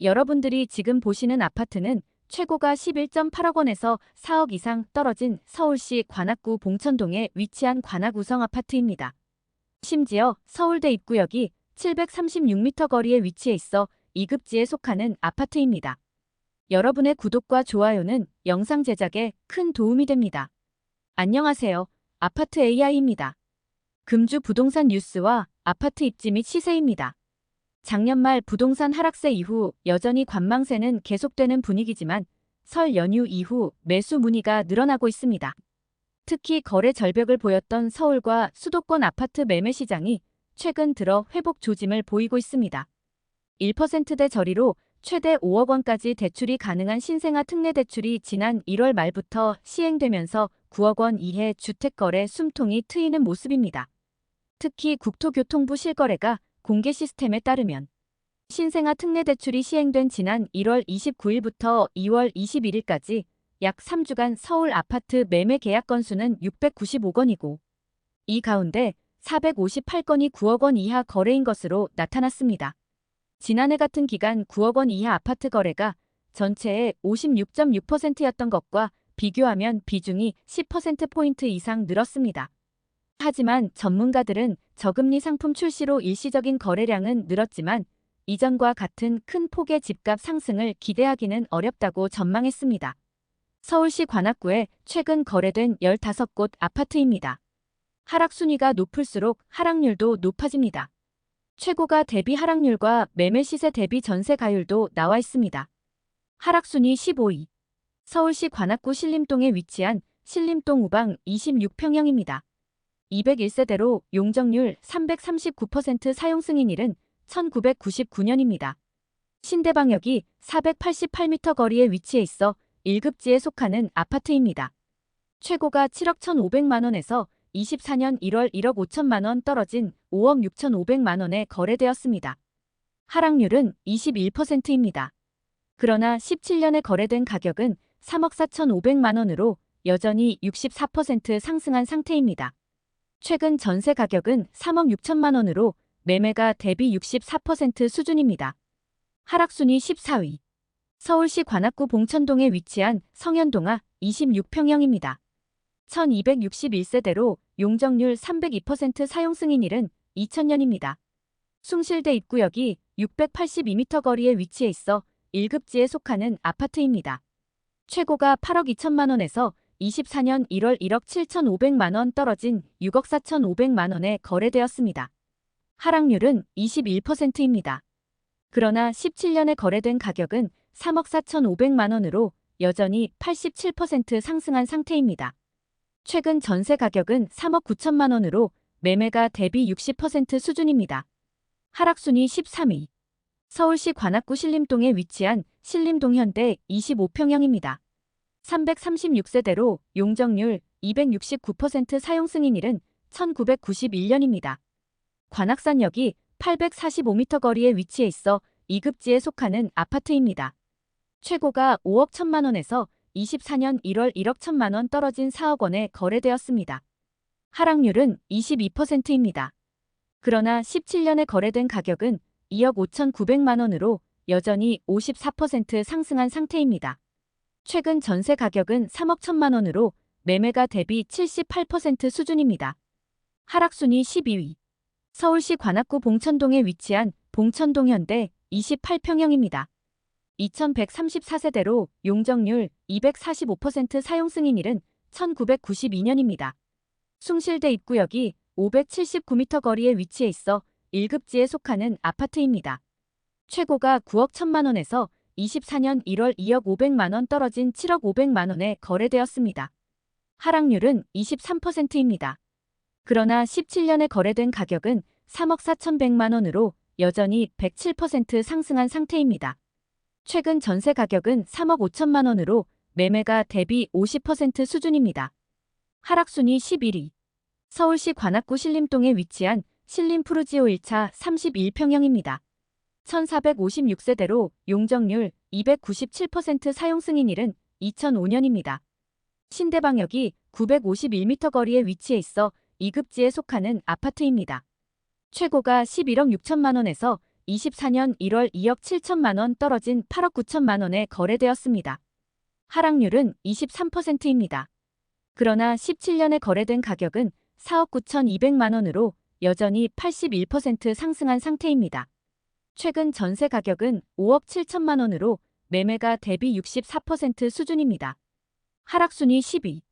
여러분들이 지금 보시는 아파트는 최고가 11.8억 원에서 4억 이상 떨어진 서울시 관악구 봉천동에 위치한 관악우성 아파트입니다. 심지어 서울대 입구역이 736m 거리에 위치해 있어 2급지에 속하는 아파트입니다. 여러분의 구독과 좋아요는 영상 제작에 큰 도움이 됩니다. 안녕하세요. 아파트 AI입니다. 금주 부동산 뉴스와 아파트 입지 및 시세입니다. 작년 말 부동산 하락세 이후 여전히 관망세는 계속되는 분위기지만 설 연휴 이후 매수 문의가 늘어나고 있습니다. 특히 거래 절벽을 보였던 서울과 수도권 아파트 매매 시장이 최근 들어 회복 조짐을 보이고 있습니다. 1%대 저리로 최대 5억 원까지 대출이 가능한 신생아 특례 대출이 지난 1월 말부터 시행되면서 9억 원 이해 주택거래 숨통이 트이는 모습입니다. 특히 국토교통부 실거래가 공개 시스템에 따르면 신생아 특례 대출이 시행된 지난 1월 29일부터 2월 21일까지 약 3주간 서울 아파트 매매 계약 건수는 695건이고 이 가운데 458건이 9억 원 이하 거래인 것으로 나타났습니다. 지난해 같은 기간 9억 원 이하 아파트 거래가 전체의 56.6%였던 것과 비교하면 비중이 10%포인트 이상 늘었습니다. 하지만 전문가들은 저금리 상품 출시로 일시적인 거래량은 늘었지만 이전과 같은 큰 폭의 집값 상승을 기대하기는 어렵다고 전망했습니다. 서울시 관악구에 최근 거래된 15곳 아파트입니다. 하락 순위가 높을수록 하락률도 높아집니다. 최고가 대비 하락률과 매매 시세 대비 전세 가율도 나와 있습니다. 하락 순위 15위. 서울시 관악구 신림동에 위치한 신림동 우방 26평형입니다. 201세대로 용적률 339% 사용 승인일은 1999년입니다. 신대방역이 488m 거리에 위치해 있어 1급지에 속하는 아파트입니다. 최고가 7억 1,500만 원에서 24년 1월 1억 5천만 원 떨어진 5억 6,500만 원에 거래되었습니다. 하락률은 21%입니다. 그러나 17년에 거래된 가격은 3억 4,500만 원으로 여전히 64% 상승한 상태입니다. 최근 전세 가격은 3억 6천만 원으로 매매가 대비 64% 수준입니다. 하락순위 14위. 서울시 관악구 봉천동에 위치한 성현동아 26평형입니다. 1261세대로 용적률 302% 사용 승인일은 2000년입니다. 숭실대 입구역이 682m 거리에 위치해 있어 1급지에 속하는 아파트입니다. 최고가 8억 2천만 원에서 24년 1월 1억 7,500만 원 떨어진 6억 4,500만 원에 거래되었습니다. 하락률은 21%입니다. 그러나 17년에 거래된 가격은 3억 4,500만 원으로 여전히 87% 상승한 상태입니다. 최근 전세 가격은 3억 9천만 원으로 매매가 대비 60% 수준입니다. 하락순위 13위. 서울시 관악구 신림동에 위치한 신림동현대 25평형입니다. 336세대로 용적률 269% 사용 승인일은 1991년입니다. 관악산역이 845m 거리에 위치해 있어 2급지에 속하는 아파트입니다. 최고가 5억 1천만 원에서 24년 1월 1억 1천만 원 떨어진 4억 원에 거래되었습니다. 하락률은 22%입니다. 그러나 17년에 거래된 가격은 2억 5,900만 원으로 여전히 54% 상승한 상태입니다. 최근 전세 가격은 3억 1천만 원으로 매매가 대비 78% 수준입니다. 하락순위 12위. 서울시 관악구 봉천동에 위치한 봉천동 현대 28평형입니다. 2134세대로 용적률 245% 사용 승인일은 1992년입니다. 숭실대 입구역이 579m 거리에 위치해 있어 1급지에 속하는 아파트입니다. 최고가 9억 1천만 원에서 24년 1월 2억 500만 원 떨어진 7억 500만 원에 거래되었습니다. 하락률은 23%입니다. 그러나 17년에 거래된 가격은 3억 4,100만 원으로 여전히 107% 상승한 상태입니다. 최근 전세 가격은 3억 5천만 원으로 매매가 대비 50% 수준입니다. 하락순위 11위. 서울시 관악구 신림동에 위치한 신림푸르지오 1차 31평형입니다. 1456세대로 용적률 297% 사용 승인일은 2005년입니다. 신대방역이 951m 거리에 위치해 있어 2급지에 속하는 아파트입니다. 최고가 11억 6천만 원에서 24년 1월 2억 7천만 원 떨어진 8억 9천만 원에 거래되었습니다. 하락률은 23%입니다. 그러나 17년에 거래된 가격은 4억 9,200만 원으로 여전히 81% 상승한 상태입니다. 최근 전세 가격은 5억 7천만 원으로 매매가 대비 64% 수준입니다. 하락순위 10위.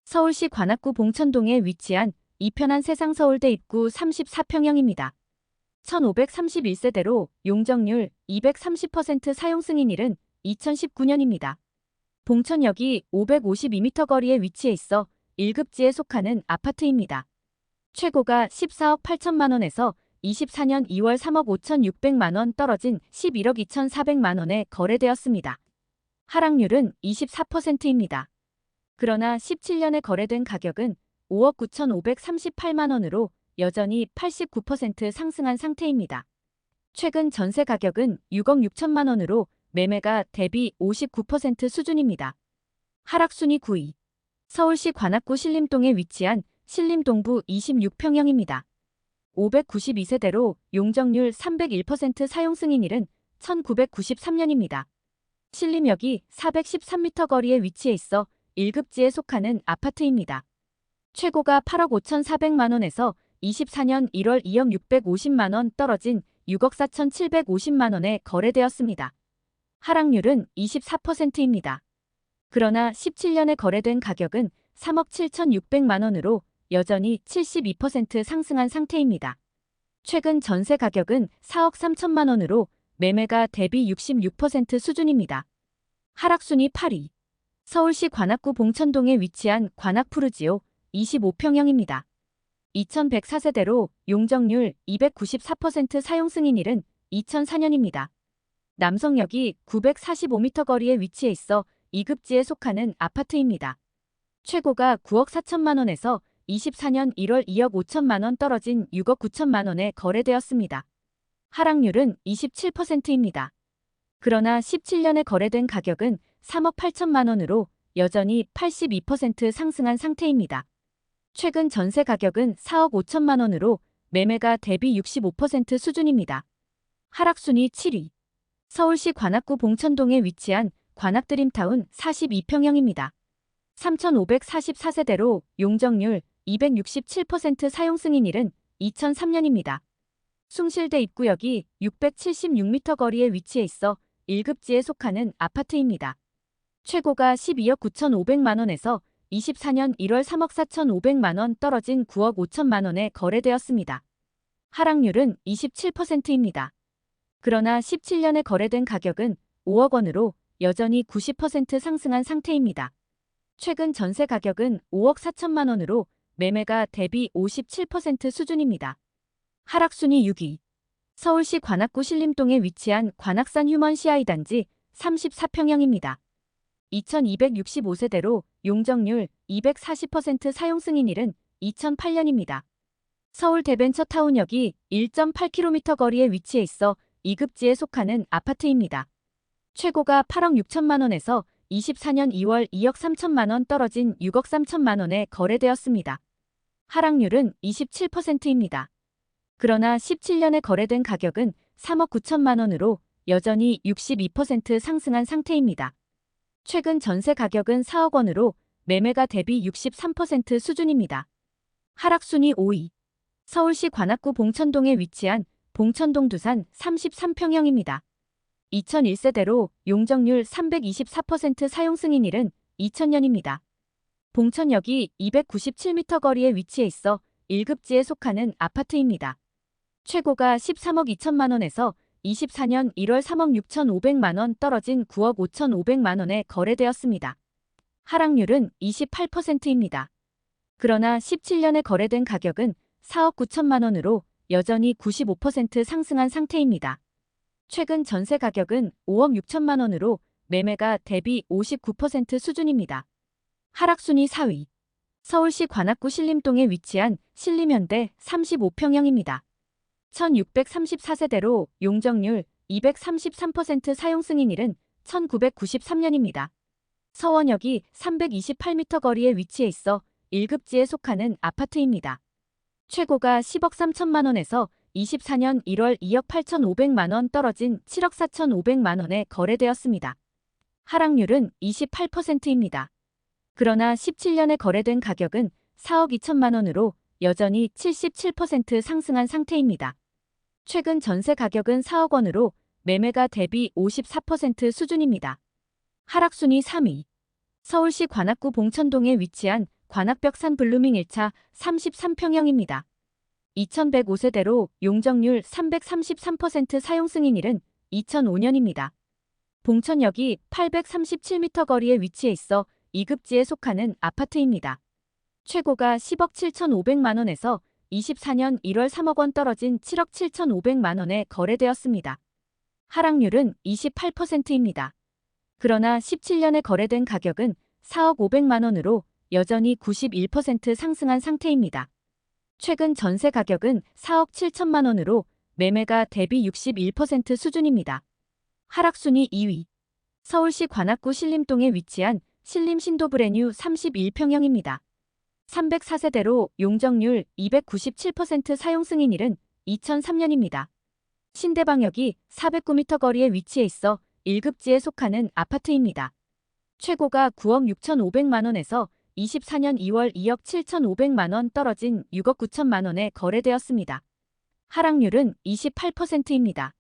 서울시 관악구 봉천동에 위치한 이편한 세상서울대 입구 34평형입니다. 1531세대로 용적률 230% 사용 승인일은 2019년입니다. 봉천역이 552m 거리에 위치해 있어 1급지에 속하는 아파트입니다. 최고가 14억 8천만 원에서 24년 2월 3억 5,600만 원 떨어진 11억 2,400만 원에 거래되었습니다. 하락률은 24%입니다. 그러나 17년에 거래된 가격은 5억 9,538만 원으로 여전히 89% 상승한 상태입니다. 최근 전세 가격은 6억 6천만 원으로 매매가 대비 59% 수준입니다. 하락순위 9위. 서울시 관악구 신림동에 위치한 신림동부 26평형입니다. 592세대로 용적률 301% 사용 승인일은 1993년입니다. 신림역이 413m 거리에 위치해 있어 1급지에 속하는 아파트입니다. 최고가 8억 5,400만 원에서 24년 1월 2억 650만 원 떨어진 6억 4,750만 원에 거래되었습니다. 하락률은 24%입니다. 그러나 17년에 거래된 가격은 3억 7,600만 원으로 여전히 72% 상승한 상태입니다. 최근 전세 가격은 4억 3천만 원으로 매매가 대비 66% 수준입니다. 하락순위 8위. 서울시 관악구 봉천동에 위치한 관악푸르지오 25평형입니다. 2104세대로 용적률 294% 사용 승인일은 2004년입니다. 남성역이 945m 거리에 위치해 있어 2급지에 속하는 아파트입니다. 최고가 9억 4천만 원에서 24년 1월 2억 5천만 원 떨어진 6억 9천만 원에 거래되었습니다. 하락률은 27%입니다. 그러나 17년에 거래된 가격은 3억 8천만 원으로 여전히 82% 상승한 상태입니다. 최근 전세 가격은 4억 5천만 원으로 매매가 대비 65% 수준입니다. 하락순위 7위. 서울시 관악구 봉천동에 위치한 관악드림타운 42평형입니다. 3,544세대로 용적률 267% 사용 승인일은 2003년입니다. 숭실대 입구역이 676m 거리에 위치해 있어 1급지에 속하는 아파트입니다. 최고가 12억 9,500만 원에서 24년 1월 3억 4,500만 원 떨어진 9억 5천만 원에 거래되었습니다. 하락률은 27%입니다. 그러나 17년에 거래된 가격은 5억 원으로 여전히 90% 상승한 상태입니다. 최근 전세 가격은 5억 4천만 원으로 매매가 대비 57% 수준입니다. 하락순위 6위. 서울시 관악구 신림동에 위치한 관악산 휴먼시아이 단지 34평형입니다. 2265세대로 용적률 240% 사용 승인일은 2008년입니다. 서울 대벤처타운역이 1.8km 거리에 위치해 있어 2급지에 속하는 아파트입니다. 최고가 8억 6천만 원에서 24년 2월 2억 3천만 원 떨어진 6억 3천만 원에 거래되었습니다. 하락률은 27%입니다. 그러나 17년에 거래된 가격은 3억 9천만 원으로 여전히 62% 상승한 상태입니다. 최근 전세 가격은 4억 원으로 매매가 대비 63% 수준입니다. 하락순위 5위. 서울시 관악구 봉천동에 위치한 봉천동 두산 33평형입니다. 2001세대로 용적률 324% 사용 승인일은 2000년입니다. 봉천역이 297m 거리에 위치해 있어 1급지에 속하는 아파트입니다. 최고가 13억 2천만 원에서 24년 1월 3억 6,500만 원 떨어진 9억 5,500만 원에 거래되었습니다. 하락률은 28%입니다. 그러나 17년에 거래된 가격은 4억 9천만 원으로 여전히 95% 상승한 상태입니다. 최근 전세 가격은 5억 6천만 원으로 매매가 대비 59% 수준입니다. 하락순위 4위. 서울시 관악구 신림동에 위치한 신림현대 35평형입니다. 1634세대로 용적률 233% 사용 승인일은 1993년입니다. 서원역이 328m 거리에 위치해 있어 1급지에 속하는 아파트입니다. 최고가 10억 3천만 원에서 24년 1월 2억 8,500만 원 떨어진 7억 4,500만 원에 거래되었습니다. 하락률은 28%입니다. 그러나 17년에 거래된 가격은 4억 2천만 원으로 여전히 77% 상승한 상태입니다. 최근 전세 가격은 4억 원으로 매매가 대비 54% 수준입니다. 하락순위 3위. 서울시 관악구 봉천동에 위치한 관악벽산 블루밍 1차 33평형입니다. 2105세대로 용적률 333% 사용 승인일은 2005년입니다. 봉천역이 837m 거리에 위치해 있어 2급지에 속하는 아파트입니다. 최고가 10억 7,500만 원에서 24년 1월 3억 원 떨어진 7억 7,500만 원에 거래되었습니다. 하락률은 28%입니다. 그러나 17년에 거래된 가격은 4억 500만 원으로 여전히 91% 상승한 상태입니다. 최근 전세 가격은 4억 7천만 원으로 매매가 대비 61% 수준입니다. 하락순위 2위. 서울시 관악구 신림동에 위치한 신림 신도브레뉴 31평형입니다. 304세대로 용적률 297% 사용 승인일은 2003년입니다. 신대방역이 409m 거리에 위치해 있어 1급지에 속하는 아파트입니다. 최고가 9억 6,500만 원에서 24년 2월 2억 7,500만 원 떨어진 6억 9천만 원에 거래되었습니다. 하락률은 28%입니다.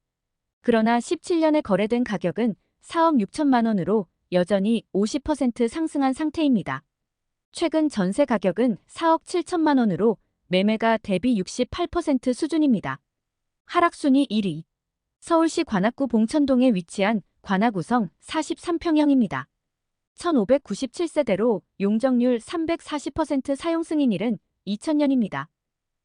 그러나 17년에 거래된 가격은 4억 6천만 원으로 여전히 50% 상승한 상태입니다. 최근 전세 가격은 4억 7천만 원으로 매매가 대비 68% 수준입니다. 하락순위 1위. 서울시 관악구 봉천동에 위치한 관악우성 43평형입니다. 1597세대로 용적률 340% 사용 승인일은 2000년입니다.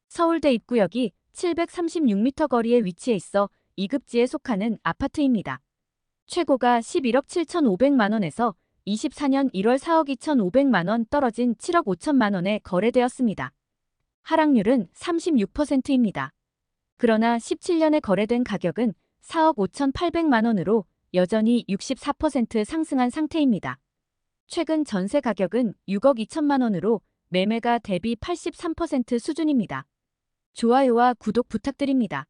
서울대 입구역이 736m 거리에 위치해 있어 2급지에 속하는 아파트입니다. 최고가 11억 7,500만 원에서 24년 1월 4억 2,500만 원 떨어진 7억 5천만 원에 거래되었습니다. 하락률은 36%입니다. 그러나 17년에 거래된 가격은 4억 5,800만 원으로 여전히 64% 상승한 상태입니다. 최근 전세 가격은 6억 2천만 원으로 매매가 대비 83% 수준입니다. 좋아요와 구독 부탁드립니다.